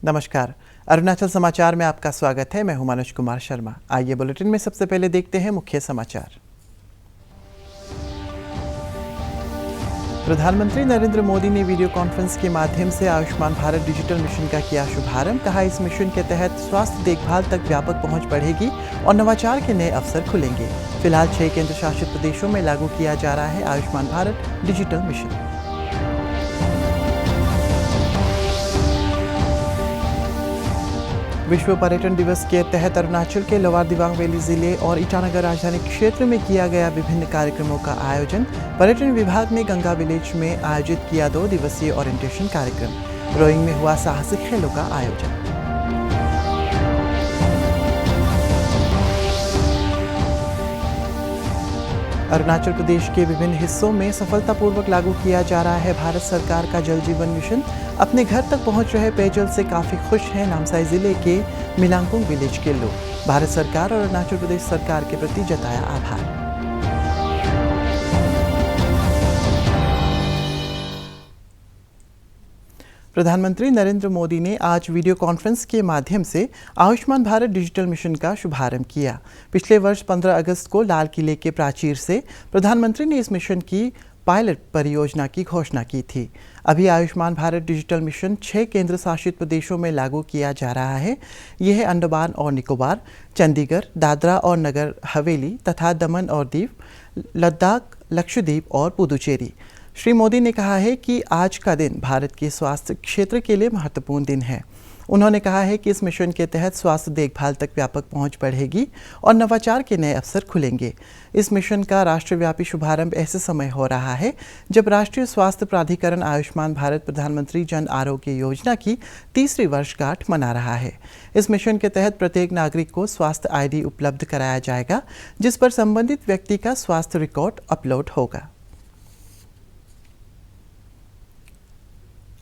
नमस्कार। अरुणाचल समाचार में आपका स्वागत है। मैं हूं मनोज कुमार शर्मा। आइए बुलेटिन में सबसे पहले देखते हैं मुख्य समाचार। प्रधानमंत्री नरेंद्र मोदी ने वीडियो कॉन्फ्रेंस के माध्यम से आयुष्मान भारत डिजिटल मिशन का किया शुभारंभ। कहा, इस मिशन के तहत स्वास्थ्य देखभाल तक व्यापक पहुंच बढ़ेगी और नवाचार के नए अवसर खुलेंगे। फिलहाल 6 केंद्र शासित प्रदेशों में लागू किया जा रहा है आयुष्मान भारत डिजिटल मिशन। विश्व पर्यटन दिवस के तहत अरुणाचल के लोअर दिबांग वैली जिले और ईटानगर राजधानी क्षेत्र में किया गया विभिन्न कार्यक्रमों का आयोजन। पर्यटन विभाग ने गंगा विलेज में आयोजित किया 2 दिवसीय ओरिएंटेशन कार्यक्रम। रोइंग में हुआ साहसिक खेलों का आयोजन। अरुणाचल प्रदेश के विभिन्न हिस्सों में सफलतापूर्वक लागू किया जा रहा है भारत सरकार का जल जीवन मिशन। अपने घर तक पहुंच रहे पेयजल से काफी खुश हैं नामसाई जिले के मिलांगपुंग विलेज के लोग। भारत सरकार और अरुणाचल प्रदेश सरकार के प्रति जताया आभार। प्रधानमंत्री नरेंद्र मोदी ने आज वीडियो कॉन्फ्रेंस के माध्यम से आयुष्मान भारत डिजिटल मिशन का शुभारंभ किया। पिछले वर्ष 15 अगस्त को लाल किले के प्राचीर से प्रधानमंत्री ने इस मिशन की पायलट परियोजना की घोषणा की थी। अभी आयुष्मान भारत डिजिटल मिशन 6 केंद्र शासित प्रदेशों में लागू किया जा रहा है। यह है अंडमान और निकोबार, चंडीगढ़, दादरा और नगर हवेली तथा दमन और दीव, लद्दाख, लक्षद्वीप और पुदुचेरी। श्री मोदी ने कहा है कि आज का दिन भारत के स्वास्थ्य क्षेत्र के लिए महत्वपूर्ण दिन है। उन्होंने कहा है कि इस मिशन के तहत स्वास्थ्य देखभाल तक व्यापक पहुंच बढ़ेगी और नवाचार के नए अवसर खुलेंगे। इस मिशन का राष्ट्रव्यापी शुभारंभ ऐसे समय हो रहा है जब राष्ट्रीय स्वास्थ्य प्राधिकरण आयुष्मान भारत प्रधानमंत्री जन आरोग्य योजना की 3री वर्षगांठ मना रहा है। इस मिशन के तहत प्रत्येक नागरिक को स्वास्थ्य आईडी उपलब्ध कराया जाएगा, जिस पर संबंधित व्यक्ति का स्वास्थ्य रिकॉर्ड अपलोड होगा।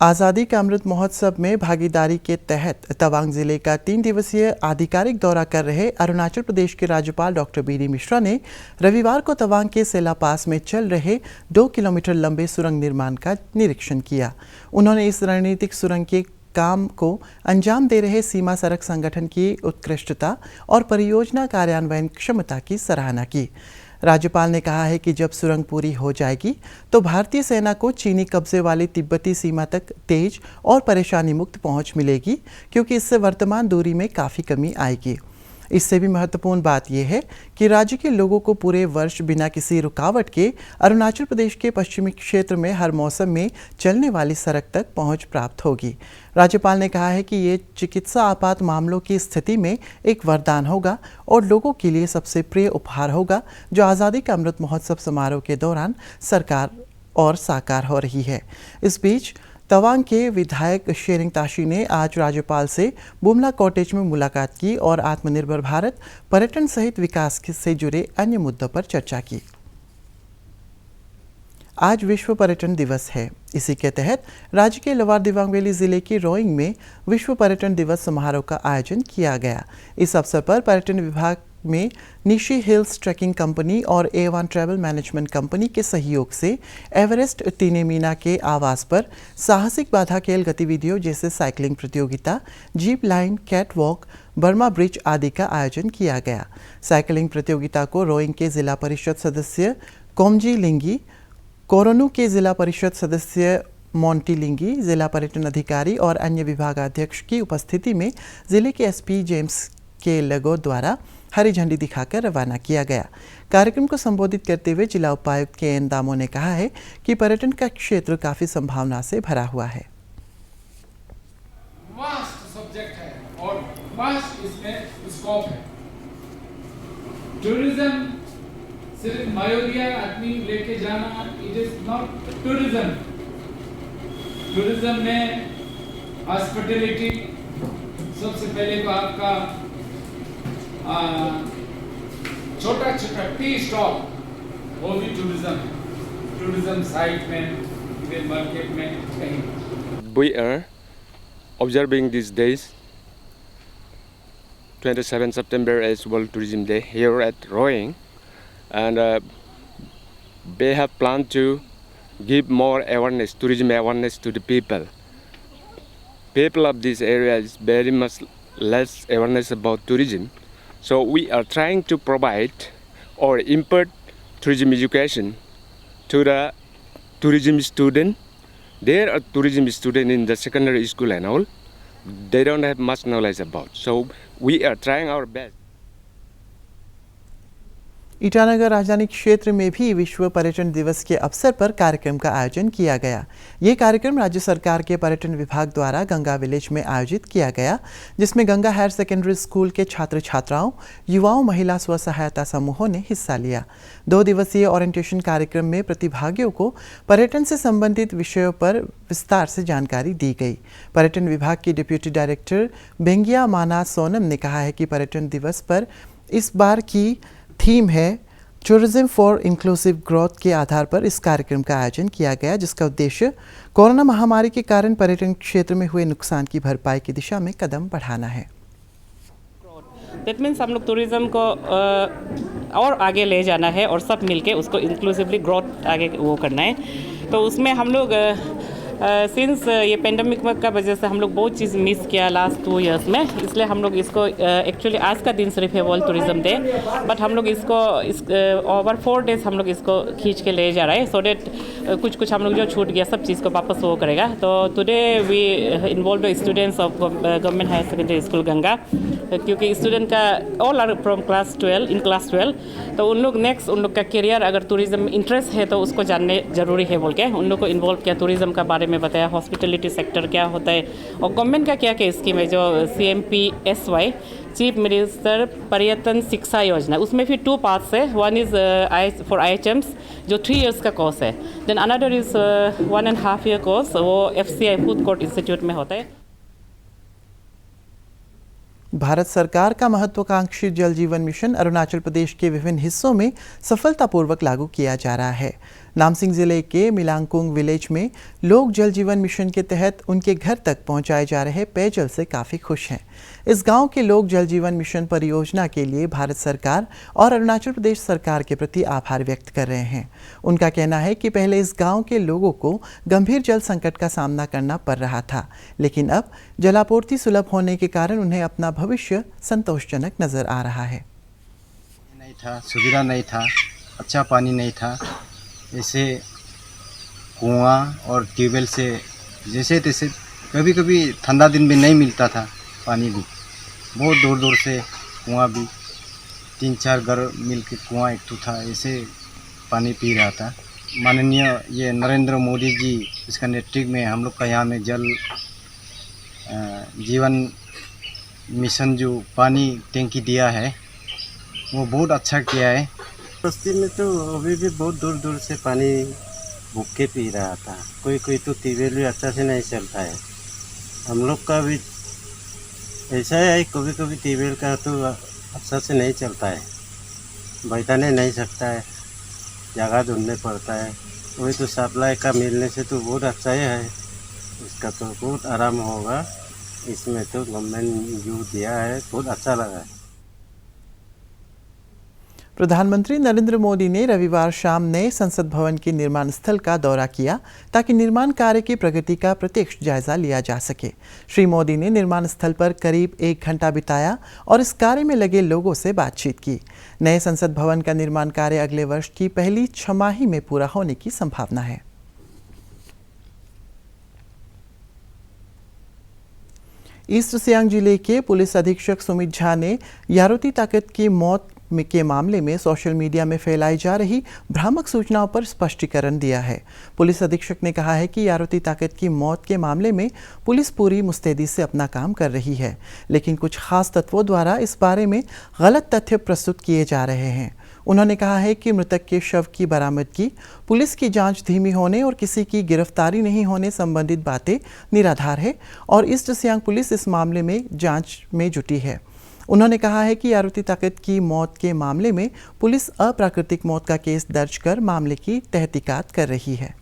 आज़ादी का अमृत महोत्सव में भागीदारी के तहत तवांग जिले का 3 दिवसीय आधिकारिक दौरा कर रहे अरुणाचल प्रदेश के राज्यपाल डॉक्टर बी डी मिश्रा ने रविवार को तवांग के सेला पास में चल रहे 2 किलोमीटर लंबे सुरंग निर्माण का निरीक्षण किया। उन्होंने इस रणनीतिक सुरंग के काम को अंजाम दे रहे सीमा सड़क संगठन की उत्कृष्टता और परियोजना कार्यान्वयन क्षमता की सराहना की। राज्यपाल ने कहा है कि जब सुरंग पूरी हो जाएगी तो भारतीय सेना को चीनी कब्जे वाली तिब्बती सीमा तक तेज और परेशानी मुक्त पहुंच मिलेगी, क्योंकि इससे वर्तमान दूरी में काफ़ी कमी आएगी। इससे भी महत्वपूर्ण बात यह है कि राज्य के लोगों को पूरे वर्ष बिना किसी रुकावट के अरुणाचल प्रदेश के पश्चिमी क्षेत्र में हर मौसम में चलने वाली सड़क तक पहुंच प्राप्त होगी। राज्यपाल ने कहा है कि ये चिकित्सा आपात मामलों की स्थिति में एक वरदान होगा और लोगों के लिए सबसे प्रिय उपहार होगा, जो आज़ादी का अमृत महोत्सव समारोह के दौरान सरकार और साकार हो रही है। इस बीच तवांग के विधायक शेरिंग ताशी ने आज राज्यपाल से बुमला कॉटेज में मुलाकात की और आत्मनिर्भर भारत, पर्यटन सहित विकास से जुड़े अन्य मुद्दों पर चर्चा की। आज विश्व पर्यटन दिवस है। इसी के तहत राज्य के लोअर दिबांग वैली जिले की रोइंग में विश्व पर्यटन दिवस समारोह का आयोजन किया गया। इस अवसर पर पर्यटन विभाग में निशी हिल्स ट्रैकिंग कंपनी और A1 ट्रैवल मैनेजमेंट कंपनी के सहयोग से एवरेस्ट तिनेमीना के आवास पर साहसिक बाधा खेल गतिविधियों जैसे साइकिलिंग प्रतियोगिता, zip line, cat walk, Burma bridge आदि का आयोजन किया गया। साइकिलिंग प्रतियोगिता को रोइंग के जिला परिषद सदस्य कोमजी लिंगी, कोरोनू के जिला परिषद सदस्य मोंटी लिंगी, जिला पर्यटन अधिकारी और अन्य विभागाध्यक्ष की उपस्थिति में जिले के SP जेम्स के लगो द्वारा हरी झंडी दिखाकर रवाना किया गया। कार्यक्रम को संबोधित करते हुए जिला उपायुक्त KN दामो ने कहा है कि पर्यटन का क्षेत्र काफी संभावना से भरा हुआ है। वास्ट सब्जेक्ट है और वास्ट इसमें स्कोप है। टूरिज्म सिर्फ मयोरिया आदमी लेके जाना, it is not tourism. Tourism में हॉस्पिटैलिटी सबसे पहले तो आपका छोटा छोटा टी स्टॉप, वो भी टूरिज्म है। टूरिज्म साइट में, मार्केट में कहीं। We are observing these days 27 September as World Tourism Day here at Roing, and they have planned to give more awareness, tourism awareness to the people. people of this area is very much less awareness about tourism. So we are trying to provide or impart tourism education to the tourism student. There are tourism students in the secondary school and all. They don't have much knowledge about. So we are trying our best. Itanagar राजधानी क्षेत्र में भी विश्व पर्यटन दिवस के अवसर पर कार्यक्रम का आयोजन किया गया। ये कार्यक्रम राज्य सरकार के पर्यटन विभाग द्वारा गंगा विलेज में आयोजित किया गया, जिसमें गंगा हायर सेकेंडरी स्कूल के छात्र छात्राओं, युवाओं, महिला स्व सहायता समूहों ने हिस्सा लिया। 2 दिवसीय ओरिएंटेशन कार्यक्रम में प्रतिभागियों को पर्यटन से संबंधित विषयों पर विस्तार से जानकारी दी गई। पर्यटन विभाग की डिप्यूटी डायरेक्टर बेंगिया माना सोनम ने कहा है कि पर्यटन दिवस पर इस बार की थीम है टूरिज्म फॉर इंक्लूसिव ग्रोथ के आधार पर इस कार्यक्रम का आयोजन किया गया, जिसका उद्देश्य कोरोना महामारी के कारण पर्यटन क्षेत्र में हुए नुकसान की भरपाई की दिशा में कदम बढ़ाना है। दैट मीन्स हम लोग टूरिज़्म को और आगे ले जाना है और सब मिलके उसको इंक्लूसिवली ग्रोथ आगे वो करना है। तो उसमें हम लोग सिंस ये पेंडेमिक का वजह से हम लोग बहुत चीज़ मिस किया लास्ट 2 इयर्स में, इसलिए हम लोग इसको एक्चुअली आज का दिन सिर्फ है वर्ल्ड टूरिज़्म डे, बट हम लोग इसको ओवर 4 डेज हम लोग इसको खींच के ले जा रहे हैं, सो डेट कुछ हम लोग जो छूट गया सब चीज़ को वापस वो करेगा। तो today we involve the students of government higher secondary school Ganga, क्योंकि स्टूडेंट का ऑल आर फ्रॉम क्लास 12, तो उन लोग नेक्स्ट उन लोग का करियर अगर टूरिज़्म इंटरेस्ट है तो उसको जानने ज़रूरी है बोल के उन लोग को इन्वॉल्व किया, टूरिज़्म का बारे में बताया, हॉस्पिटलिटी सेक्टर क्या होता है और गवर्नमेंट का क्या क्या स्कीम है, जो CMPSY चीफ मिनिस्टर पर्यटन शिक्षा योजना, उसमें फिर 2 पार्ट्स है। वन इज़ फॉर IHMs जो 3 इयर्स का कोर्स है, then another is 1.5 year course, वो FCI फूड कोर्ट इंस्टीट्यूट में होता है। भारत सरकार का महत्वाकांक्षी जल जीवन मिशन अरुणाचल प्रदेश के विभिन्न हिस्सों में सफलतापूर्वक लागू किया जा रहा है। नामसिंग जिले के मिलांगकुंग विलेज में लोग जल जीवन मिशन के तहत उनके घर तक पहुंचाए जा रहे पेयजल से काफ़ी खुश हैं। इस गांव के लोग जल जीवन मिशन परियोजना के लिए भारत सरकार और अरुणाचल प्रदेश सरकार के प्रति आभार व्यक्त कर रहे हैं। उनका कहना है कि पहले इस गांव के लोगों को गंभीर जल संकट का सामना करना पड़ रहा था, लेकिन अब जलापूर्ति सुलभ होने के कारण उन्हें अपना भविष्य संतोषजनक नजर आ रहा है। नहीं था, सुविधा नहीं था, अच्छा पानी नहीं था, ऐसे कुआं और ट्यूबवेल से जैसे तैसे कभी कभी ठंडा दिन में नहीं मिलता था पानी भी, बहुत दूर दूर से कुआं भी 3-4 घर मिल के कुआं एक था, ऐसे पानी पी रहा था। माननीय ये नरेंद्र मोदी जी इसका नेतृत्व में हम लोग का यहाँ में जल जीवन मिशन जो पानी टैंकी दिया है वो बहुत अच्छा किया है। बस्ती में तो अभी भी बहुत दूर दूर से पानी भूख के पी रहा था, कोई कोई तो ट्यूबवेल भी अच्छा से नहीं चलता है। हम लोग का भी ऐसा है, कभी कभी ट्यूबवेल का तो अच्छा से नहीं चलता है, बैठाने नहीं सकता है, जगह ढूंढने पड़ता है। वही तो सप्लाई का मिलने से तो बहुत अच्छा ही है, इसका तो बहुत आराम होगा। इसमें तो गवर्नमेंट जो दिया है बहुत अच्छा लगा है। प्रधानमंत्री नरेंद्र मोदी ने रविवार शाम नए संसद भवन के निर्माण स्थल का दौरा किया ताकि निर्माण कार्य की प्रगति का प्रत्यक्ष जायजा लिया जा सके। श्री मोदी ने निर्माण स्थल पर करीब 1 घंटा बिताया और इस कार्य में लगे लोगों से बातचीत की। नए संसद भवन का निर्माण कार्य अगले वर्ष की पहली छमाही में पूरा होने की संभावना है। ईस्ट सियांग जिले के पुलिस अधीक्षक सुमित झा ने यारोती ताकत की मौत के मामले में सोशल मीडिया में फैलाई जा रही भ्रामक सूचनाओं पर स्पष्टीकरण दिया है। पुलिस अधीक्षक ने कहा है कि यारोती ताकत की मौत के मामले में पुलिस पूरी मुस्तैदी से अपना काम कर रही है, लेकिन कुछ खास तत्वों द्वारा इस बारे में गलत तथ्य प्रस्तुत किए जा रहे हैं। उन्होंने कहा है कि मृतक के शव की बरामदगी, पुलिस की जांच धीमी होने और किसी की गिरफ्तारी नहीं होने संबंधित बातें निराधार है और ईस्ट सियांग पुलिस इस मामले में जांच में जुटी है। उन्होंने कहा है कि यारोती ताकत की मौत के मामले में पुलिस अप्राकृतिक मौत का केस दर्ज कर मामले की तहकीकात कर रही है।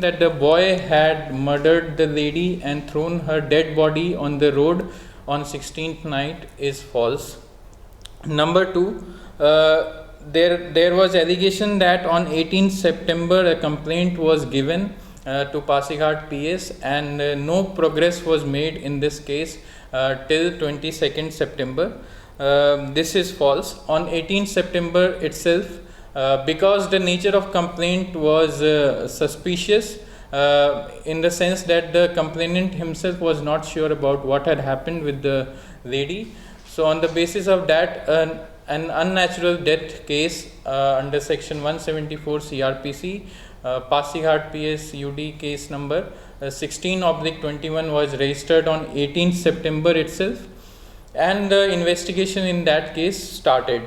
That the boy had murdered the lady and thrown her dead body on the road on 16th night is false. Number 2, there was allegation that on 18th September a complaint was given to Pasighat PS, and no progress was made in this case till 22nd September. This is false. On 18th September itself, because the nature of complaint was suspicious, in the sense that the complainant himself was not sure about what had happened with the lady. So on the basis of that, an unnatural death case under section 174 CRPC, Pasighat PS UD case number 16/21 was registered on 18th September itself, and the investigation in that case started.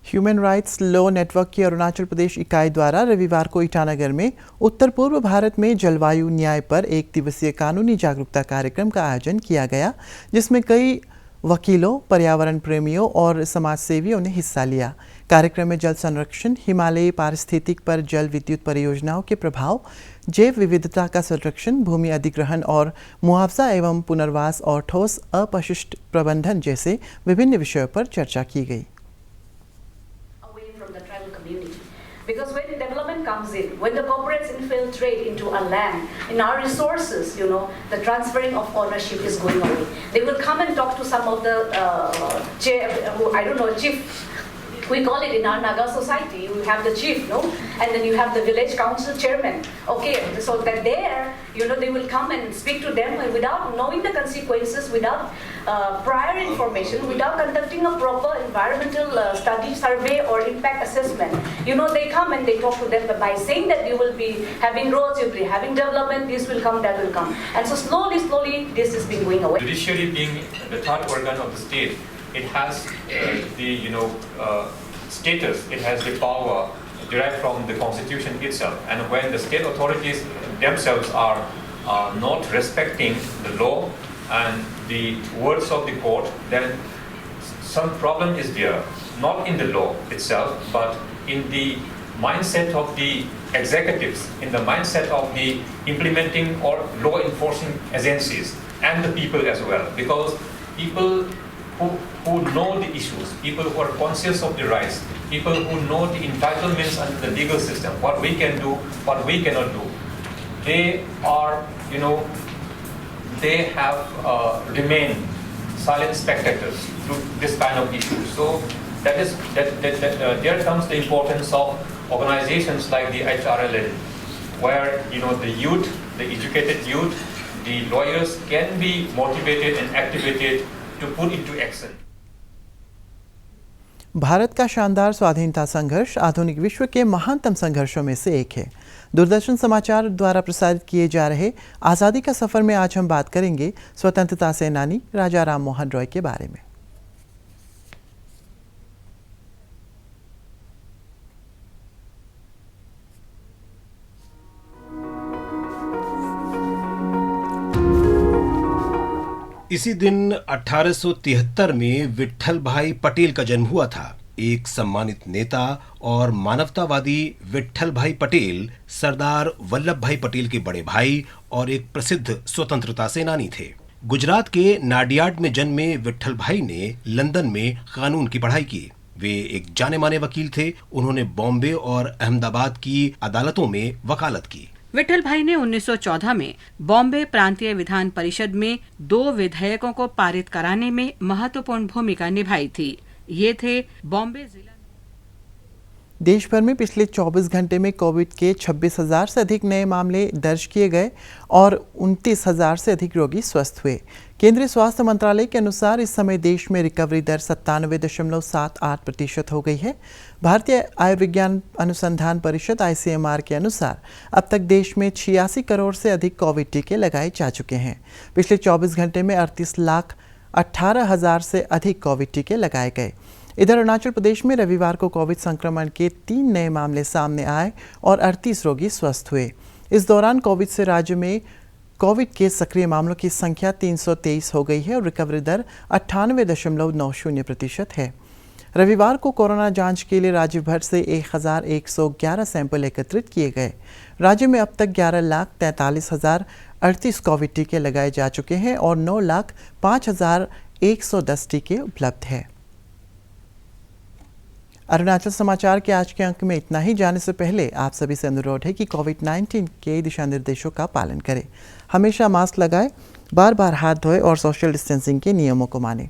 Human rights law network की अरुणाचल प्रदेश इकाई द्वारा रविवार को ईटानगर में उत्तर पूर्व भारत में जलवायु न्याय पर 1 दिवसीय कानूनी जागरूकता कार्यक्रम का आयोजन किया गया, जिसमें कई वकीलों, पर्यावरण प्रेमियों और समाज सेवियों ने हिस्सा लिया। कार्यक्रम में जल संरक्षण, हिमालयी पारिस्थितिक पर जल विद्युत परियोजनाओं के प्रभाव, जैव विविधता का संरक्षण, भूमि अधिग्रहण और मुआवजा एवं पुनर्वास और ठोस अपशिष्ट प्रबंधन जैसे विभिन्न विषयों पर चर्चा की गई। Because when development comes in, when the corporates infiltrate into our land, in our resources, the transferring of ownership is going away. They will come and talk to some of the, chief. We call it in our Naga society, you have the chief, and then you have the village council chairman. Okay, so that there, they will come and speak to them without knowing the consequences, without prior information, without conducting a proper environmental study, survey or impact assessment. They come and they talk to them by saying that you will be having roads, you will be having development, this will come, that will come. And so slowly this is being going away. Judiciary being the third organ of the state, it has the status, it has the power derived from the constitution itself. And when the state authorities themselves are not respecting the law and the words of the court, then some problem is there, not in the law itself, but in the mindset of the executives, in the mindset of the implementing or law enforcing agencies and the people as well. Because people who know the issues, people who are conscious of the rights, people who know the entitlements under the legal system, what we can do, what we cannot do, they are, they have remained silent spectators to this kind of issues. So there comes the importance of organizations like the HRLN, where the youth, the educated youth, the lawyers can be motivated and activated to put into action. Bharat का शानदार स्वाधीनता संघर्ष आधुनिक विश्व के महानतम संघर्षों में से एक है। दूरदर्शन समाचार द्वारा प्रसारित किए जा रहे आज़ादी का सफ़र में आज हम बात करेंगे स्वतंत्रता सेनानी राजा राम मोहन रॉय के बारे में। इसी दिन 1873 में विट्ठल भाई पटेल का जन्म हुआ था। एक सम्मानित नेता और मानवतावादी विट्ठल भाई पटेल सरदार वल्लभ भाई पटेल के बड़े भाई और एक प्रसिद्ध स्वतंत्रता सेनानी थे। गुजरात के नाडियाड में जन्मे विट्ठल भाई ने लंदन में कानून की पढ़ाई की। वे एक जाने माने वकील थे। उन्होंने बॉम्बे और अहमदाबाद की अदालतों में वकालत की। विट्ठल भाई ने 1914 में बॉम्बे प्रांतीय विधान परिषद में 2 विधेयकों को पारित कराने में महत्वपूर्ण भूमिका निभाई थी। ये थे बॉम्बे जिला। देश भर में पिछले 24 घंटे में कोविड के 26,000 से अधिक नए मामले दर्ज किए गए और 29,000 से अधिक रोगी स्वस्थ हुए। केंद्रीय स्वास्थ्य मंत्रालय के अनुसार इस समय देश में रिकवरी दर 97.78% हो गई है। भारतीय आयुर्विज्ञान अनुसंधान परिषद ICMR के अनुसार अब तक देश में 86 करोड़ से अधिक कोविड टीके लगाए जा चुके हैं। पिछले 24 घंटे में 38,18,000 से अधिक कोविड टीके लगाए गए। इधर अरुणाचल प्रदेश में रविवार को कोविड संक्रमण के 3 नए मामले सामने आए और 38 रोगी स्वस्थ हुए। इस दौरान कोविड से राज्य में कोविड के सक्रिय मामलों की संख्या 323 हो गई है और रिकवरी दर 98.90% है। रविवार को कोरोना जांच के लिए राज्य भर से 1,111 सैंपल एकत्रित किए गए। राज्य में अब तक 11,43,038 कोविड टीके लगाए जा चुके हैं और 9,05,110 टीके उपलब्ध हैं। अरुणाचल समाचार के आज के अंक में इतना ही। जाने से पहले आप सभी से अनुरोध है कि कोविड-19 के दिशा निर्देशों का पालन करें, हमेशा मास्क लगाएं, बार बार हाथ धोएं और सोशल डिस्टेंसिंग के नियमों को मानें।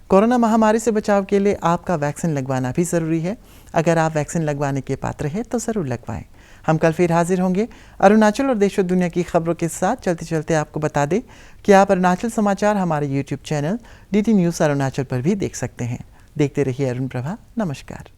कोरोना महामारी से बचाव के लिए आपका वैक्सीन लगवाना भी ज़रूरी है। अगर आप वैक्सीन लगवाने के पात्र हैं तो ज़रूर लगवाएं। हम कल फिर हाजिर होंगे अरुणाचल और देश और दुनिया की खबरों के साथ। चलते चलते आपको बता दें कि आप अरुणाचल समाचार हमारे YouTube channel DD news Arunachal पर भी देख सकते हैं। देखते रहिए अरुण प्रभा। नमस्कार।